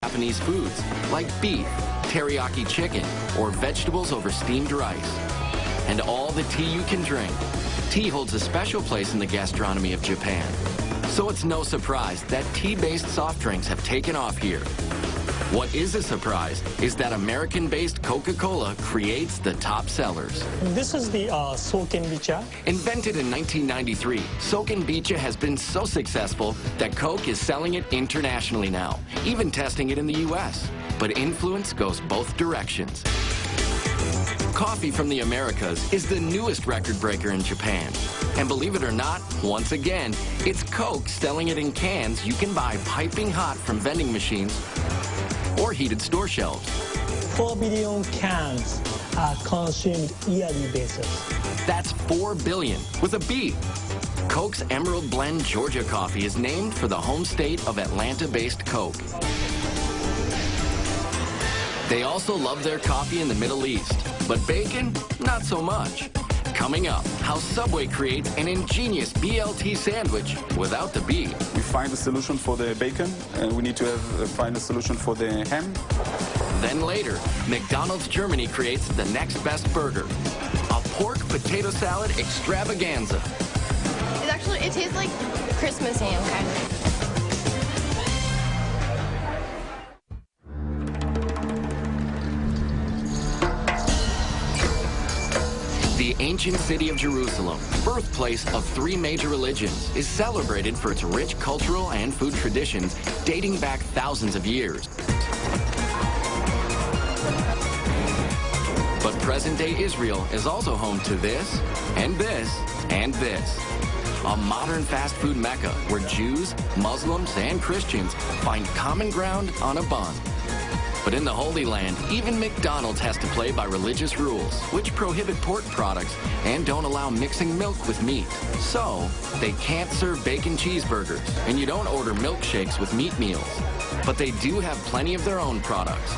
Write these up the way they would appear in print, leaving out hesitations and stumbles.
Japanese foods like beef, teriyaki chicken, or vegetables over steamed rice. And all the tea you can drink. Tea holds a special place in the gastronomy of Japan. So it's no surprise that tea-based soft drinks have taken off here. What is a surprise is that American-based Coca-Cola creates the top sellers. This is the Sokenbicha. Invented in 1993, Sokenbicha has been so successful that Coke is selling it internationally now, even testing it in the U.S. But influence goes both directions. Coffee from the Americas is the newest record breaker in Japan. And believe it or not, once again, it's Coke selling it in cans you can buy piping hot from vending machines or heated store shelves. 4 billion cans are consumed yearly basis. That's 4 billion with a B. Coke's Emerald Blend Georgia coffee is named for the home state of Atlanta-based Coke. They also love their coffee in the Middle East, but bacon, not so much. Coming up, how Subway creates an ingenious BLT sandwich without the B. We find a solution for the bacon, and we need to find a solution for the ham. Then later, McDonald's Germany creates the next best burger, a pork potato salad extravaganza. It tastes like Christmas ham, kind of. The ancient city of Jerusalem, birthplace of 3 major religions, is celebrated for its rich cultural and food traditions dating back thousands of years. But present-day Israel is also home to this, and this, and this. A modern fast food mecca where Jews, Muslims, and Christians find common ground on a bun. But in the Holy Land, even McDonald's has to play by religious rules, which prohibit pork products and don't allow mixing milk with meat. So, they can't serve bacon cheeseburgers, and you don't order milkshakes with meat meals. But they do have plenty of their own products,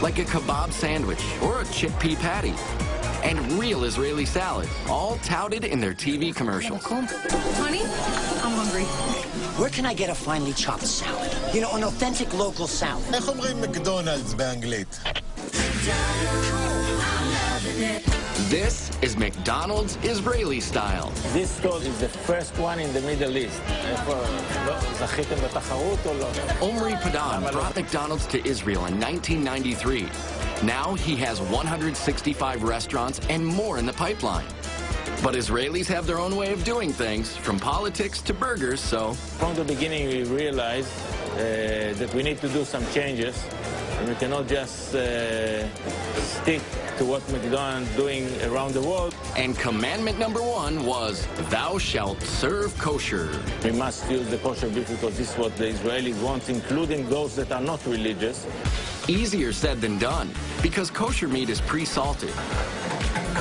like a kebab sandwich or a chickpea patty, and real Israeli salad, all touted in their TV commercials. Honey, I'm hungry. Where can I get a finely chopped salad? You know, an authentic local salad. איך אומרים מקדונלדס באנגלית? This is McDonald's Israeli style. This store is the first one in the Middle East. זכיתם בתחרות או לא? Omri Padan brought McDonald's to Israel in 1993. Now he has 165 restaurants and more in the pipeline. But Israelis have their own way of doing things, from politics to burgers, so... From the beginning, we realized that we need to do some changes, and we cannot just stick to what McDonald's is doing around the world. And commandment number 1 was, thou shalt serve kosher. We must use the kosher beef because this is what the Israelis want, including those that are not religious. Easier said than done, because kosher meat is pre-salted.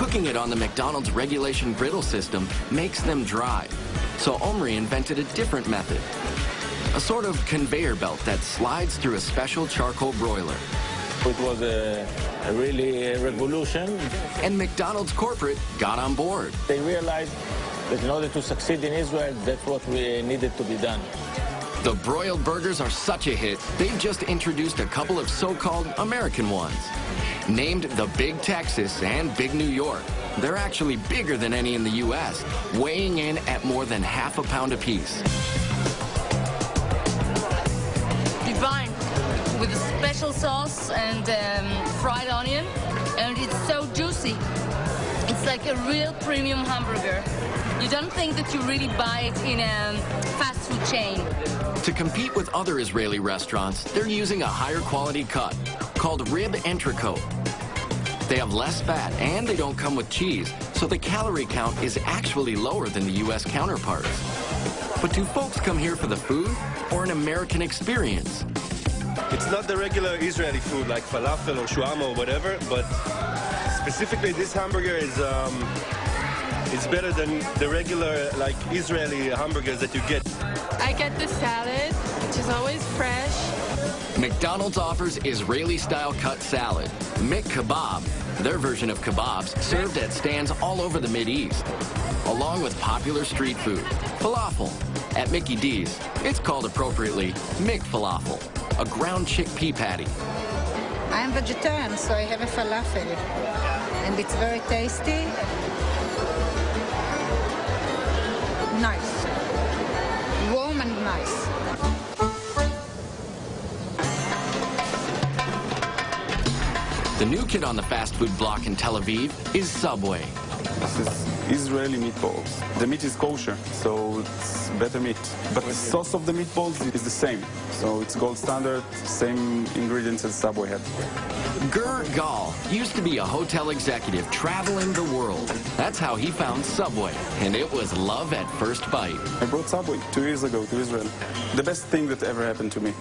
Cooking it on the McDonald's regulation griddle system makes them dry. So Omri invented a different method, a sort of conveyor belt that slides through a special charcoal broiler. It was a really revolution. And McDonald's corporate got on board. They realized that in order to succeed in Israel, that's what we needed to be done. The broiled burgers are such a hit, they've just introduced a couple of so-called American ones. Named the Big Texas and Big New York. They're actually bigger than any in the U.S., weighing in at more than half a pound apiece. Divine, with a special sauce and fried onion, and it's so juicy. It's like a real premium hamburger. You don't think that you really buy it in a fast food chain. To compete with other Israeli restaurants, they're using a higher quality cut called rib entrecôte. They have less fat and they don't come with cheese, so the calorie count is actually lower than the U.S. counterparts. But do folks come here for the food or an American experience? It's not the regular Israeli food like falafel or shawarma or whatever, but specifically this hamburger is better than the regular like Israeli hamburgers that you get. I get the salad, which is always fresh. McDonald's offers Israeli-style cut salad, McKebab, their version of kebabs, served at stands all over the Mideast, along with popular street food, falafel. At Mickey D's, it's called appropriately McFalafel. a ground chickpea patty. I am vegetarian, so I have a falafel, and it's very tasty. Nice. Warm and nice. The new kid on the fast food block in Tel Aviv is Subway. This is Israeli meatballs. The meat is kosher, so it's better meat. But the sauce of the meatballs is the same. So it's gold standard, same ingredients as Subway had. Gur Gal used to be a hotel executive traveling the world. That's how he found Subway, and it was love at first bite. I brought Subway 2 years ago to Israel. The best thing that ever happened to me.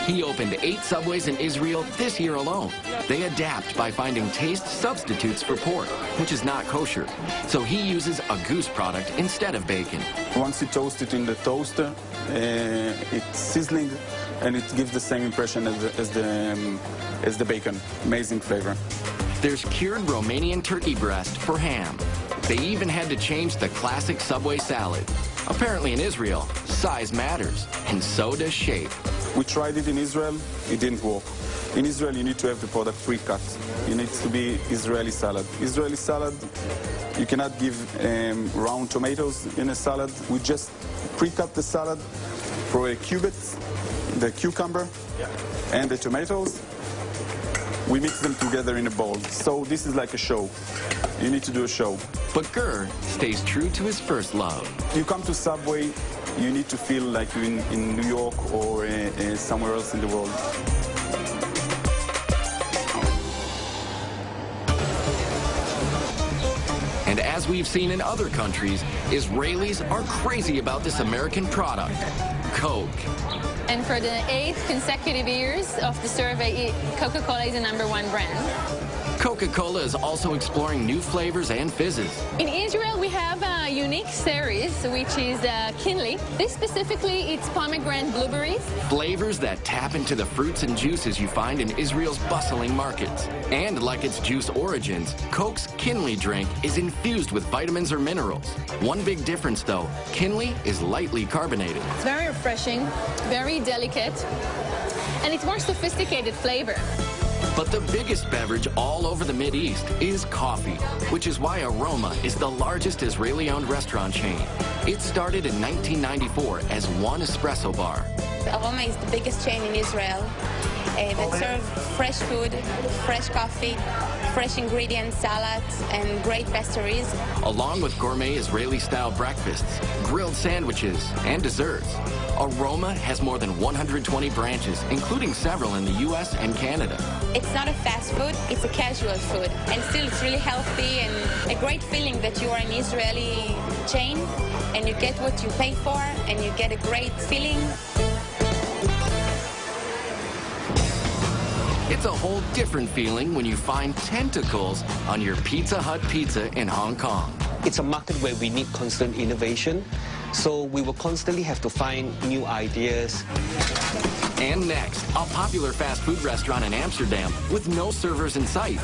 He opened 8 Subways in Israel this year alone. They adapt by finding taste substitutes for pork, which is not kosher. So he uses a goose product instead of bacon. Once you toast it in the toaster, it's sizzling and it gives the same impression as the bacon. Amazing flavor. There's cured Romanian turkey breast for ham. They even had to change the classic Subway salad. Apparently in Israel, size matters, and so does shape. We tried it in Israel, it didn't work. In Israel, you need to have the product pre-cut. It needs to be Israeli salad. Israeli salad, you cannot give round tomatoes in a salad. We just pre-cut the salad for a cubits, the cucumber and the tomatoes. We mix them together in a bowl. So this is like a show. You need to do a show. But Gur stays true to his first love. You come to Subway, you need to feel like you're in New York or somewhere else in the world. And as we've seen in other countries, Israelis are crazy about this American product, Coke. And for the 8th consecutive years of the survey, Coca-Cola is the #1 brand. Coca-Cola is also exploring new flavors and fizzes. In Israel, we have a unique series, which is Kinley. This specifically, it's pomegranate blueberries. Flavors that tap into the fruits and juices you find in Israel's bustling markets. And like its juice origins, Coke's Kinley drink is infused with vitamins or minerals. One big difference, though, Kinley is lightly carbonated. It's very refreshing, very delicate, and it's more sophisticated flavor. But the biggest beverage all over the Mideast is coffee, which is why Aroma is the largest Israeli-owned restaurant chain. It started in 1994 as one espresso bar. Aroma is the biggest chain in Israel that serves fresh food, fresh coffee, fresh ingredients, salads, and great pastries. Along with gourmet Israeli-style breakfasts, grilled sandwiches, and desserts, Aroma has more than 120 branches, including several in the U.S. and Canada. It's not a fast food, it's a casual food. And still it's really healthy and a great feeling that you are an Israeli chain and you get what you pay for and you get a great feeling. It's a whole different feeling when you find tentacles on your Pizza Hut pizza in Hong Kong. It's a market where we need constant innovation, so we will constantly have to find new ideas. And next, a popular fast food restaurant in Amsterdam with no servers in sight.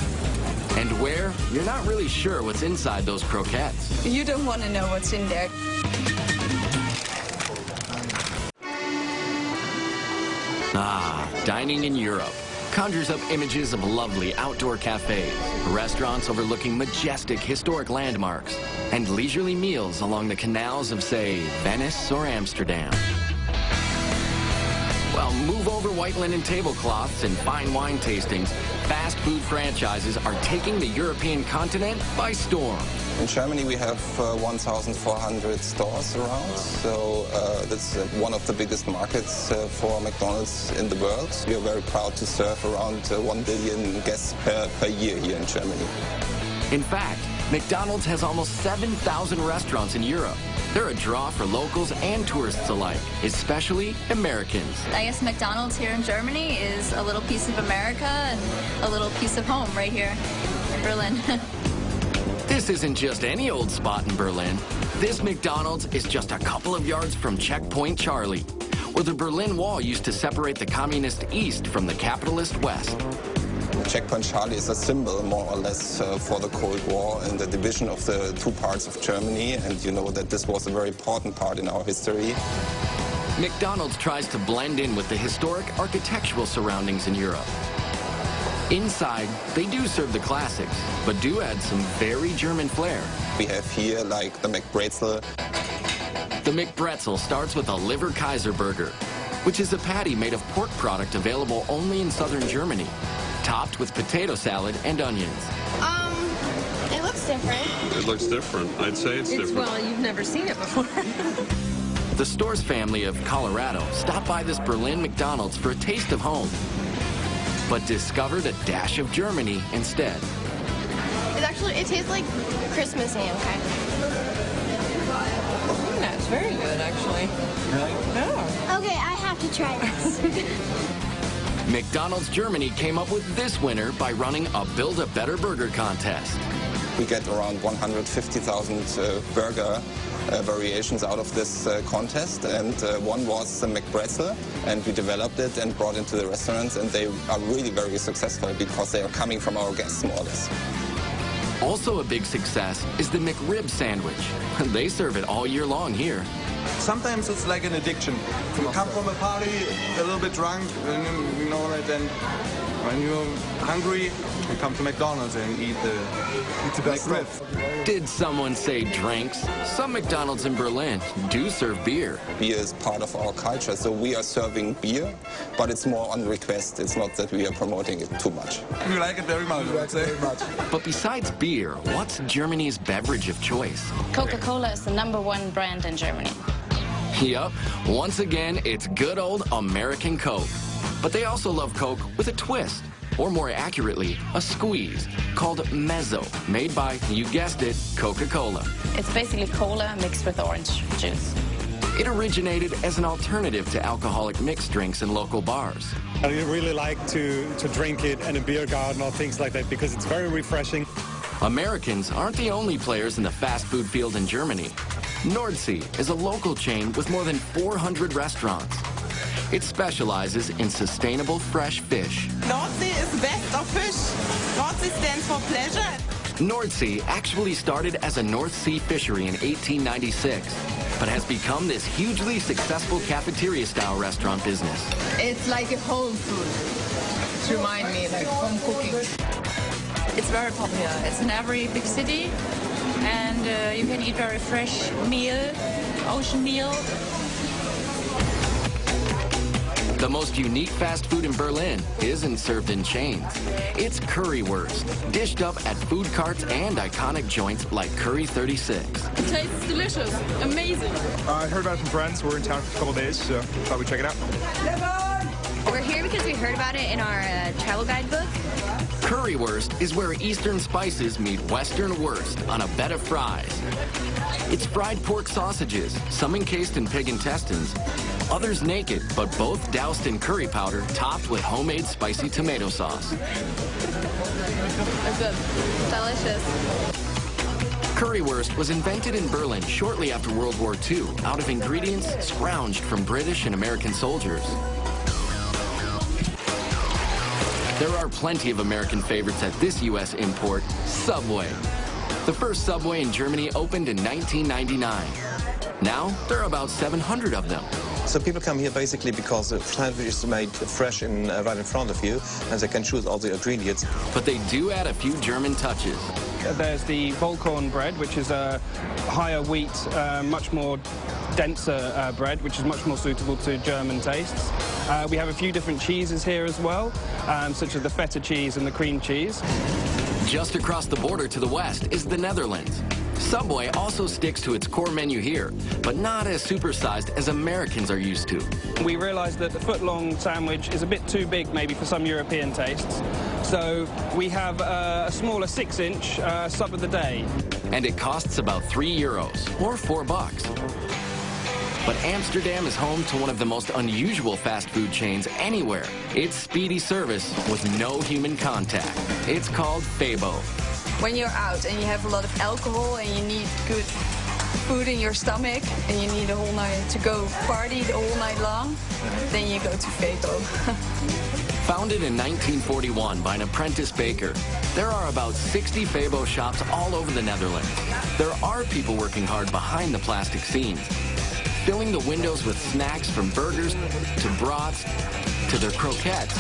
And where you're not really sure what's inside those croquettes. You don't want to know what's in there. Ah, dining in Europe conjures up images of lovely outdoor cafes, restaurants overlooking majestic historic landmarks, and leisurely meals along the canals of, say, Venice or Amsterdam. Well, move over white linen tablecloths and fine wine tastings, fast food franchises are taking the European continent by storm. In Germany, we have 1,400 stores around, so that's one of the biggest markets for McDonald's in the world. We are very proud to serve around 1 billion guests per year here in Germany. In fact, McDonald's has almost 7,000 restaurants in Europe. They're a draw for locals and tourists alike, especially Americans. I guess McDonald's here in Germany is a little piece of America and a little piece of home right here in Berlin. This isn't just any old spot in Berlin. This McDonald's is just a couple of yards from Checkpoint Charlie, where the Berlin Wall used to separate the communist East from the capitalist West. Checkpoint Charlie is a symbol, more or less, for the Cold War and the division of the two parts of Germany, and you know that this was a very important part in our history. McDonald's tries to blend in with the historic architectural surroundings in Europe. Inside, they do serve the classics, but do add some very German flair. We have here like the McBretzel. The McBretzel starts with a liver Kaiser burger, which is a patty made of pork product available only in southern Germany, topped with potato salad and onions. It looks different. It looks different. I'd say it's different. Well, you've never seen it before. The Storrs family of Colorado stopped by this Berlin McDonald's for a taste of home, but discovered a dash of Germany instead. It tastes like Christmas ham, kind of. That's very good, actually. Yeah. Okay, I have to try this. McDonald's Germany came up with this winner by running a Build a Better Burger contest. We get around 150,000 burger variations out of this contest, and one was the McBretzel, and we developed it and brought it to the restaurants, and they are really very successful because they are coming from our guests more or less. Also a big success is the McRib sandwich. They serve it all year long here. Sometimes it's like an addiction. You come from a party a little bit drunk, and you know that then when you're hungry, you come to McDonald's and eat the best ribs. Did someone say drinks? Some McDonald's in Berlin do serve beer. Beer is part of our culture, so we are serving beer, but it's more on request. It's not that we are promoting it too much. We like it very much, I would say. But besides beer, what's Germany's beverage of choice? Coca-Cola is the #1 brand in Germany. Yup, once again, it's good old American Coke. But they also love Coke with a twist, or more accurately, a squeeze, called Mezzo, made by, you guessed it, Coca-Cola. It's basically cola mixed with orange juice. It originated as an alternative to alcoholic mixed drinks in local bars. I really like to drink it in a beer garden or things like that because it's very refreshing. Americans aren't the only players in the fast food field in Germany. Nordsee is a local chain with more than 400 restaurants. It specializes in sustainable fresh fish. Nordsee is best of fish. Nordsee stands for pleasure. Nordsee actually started as a North Sea fishery in 1896, but has become this hugely successful cafeteria-style restaurant business. It's like a home food. To remind me, like home cooking. It's very popular. It's in every big city, and you can eat very fresh meal, ocean meal. The most unique fast food in Berlin isn't served in chains. It's currywurst, dished up at food carts and iconic joints like Curry 36. It tastes delicious. Amazing. I heard about it from friends. We're in town for a couple days, so thought we'd check it out. We're here because we heard about it in our travel guidebook. Currywurst is where Eastern spices meet Western wurst on a bed of fries. It's fried pork sausages, some encased in pig intestines, others naked, but both doused in curry powder, topped with homemade spicy tomato sauce. It's good. Delicious. Currywurst was invented in Berlin shortly after World War II out of ingredients scrounged from British and American soldiers. There are plenty of American favorites at this U.S. import, Subway. The first Subway in Germany opened in 1999. Now, there are about 700 of them. So people come here basically because the sandwich is made fresh right in front of you, and they can choose all the ingredients. But they do add a few German touches. There's the Vollkorn bread, which is a higher wheat, much more denser bread, which is much more suitable to German tastes. We have a few different cheeses here as well, such as the feta cheese and the cream cheese. Just across the border to the west is the Netherlands. Subway also sticks to its core menu here, but not as supersized as Americans are used to. We realized that the foot-long sandwich is a bit too big maybe for some European tastes, so we have a smaller 6-inch sub of the day. And it costs about €3 or $4. But Amsterdam is home to one of the most unusual fast food chains anywhere. It's speedy service with no human contact. It's called Febo. When you're out and you have a lot of alcohol and you need good food in your stomach and you need a whole night to go party the whole night long, then you go to Febo. Founded in 1941 by an apprentice baker, there are about 60 Febo shops all over the Netherlands. There are people working hard behind the plastic scenes. filling the windows with snacks from burgers to brats to their croquettes